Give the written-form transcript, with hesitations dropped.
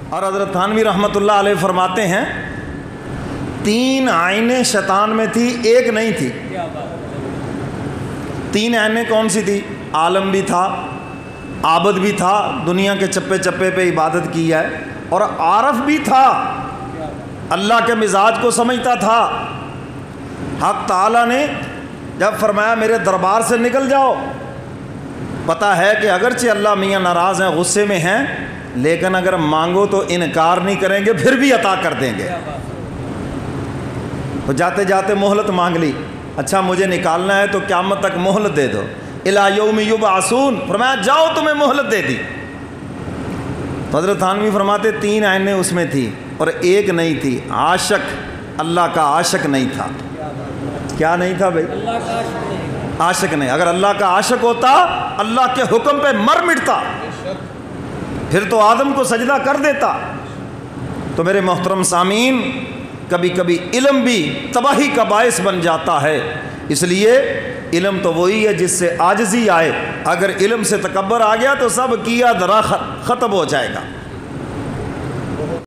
اور حضرت تھانوی رحمۃ اللہ علیہ فرماتے ہیں 3 عینیں شیطان میں تھی، ایک نہیں تھی۔ 3 عینیں کون سی تھی؟ عالم بھی تھا، عابد بھی تھا، دنیا کے چپے چپے پہ عبادت کی ہے، اور عارف بھی تھا، اللہ کے مزاج کو سمجھتا تھا۔ حق تعالیٰ نے جب فرمایا میرے دربار سے نکل جاؤ، پتہ ہے کہ اگرچہ اللہ میاں ناراض ہیں، غصے میں ہیں، لیکن اگر مانگو تو انکار نہیں کریں گے، پھر بھی عطا کر دیں گے۔ تو جاتے جاتے مہلت مانگ لی، اچھا مجھے نکالنا ہے تو قیامت تک مہلت دے دو، الی یوم یبعثون، فرمایا جاؤ تمہیں مہلت دے دی۔ تو حضرت تھانوی فرماتے 3 عینیں اس میں تھی اور ایک نہیں تھی، عاشق، اللہ کا عاشق نہیں تھا۔ کیا نہیں تھا بھائی؟ عاشق نہیں۔ اگر اللہ کا عاشق ہوتا اللہ کے حکم پہ مر مٹتا، پھر تو آدم کو سجدہ کر دیتا۔ تو میرے محترم سامعین، کبھی کبھی علم بھی تباہی کا باعث بن جاتا ہے، اس لیے علم تو وہی ہے جس سے عاجزی آئے، اگر علم سے تکبر آ گیا تو سب کیا درا ختم ہو جائے گا۔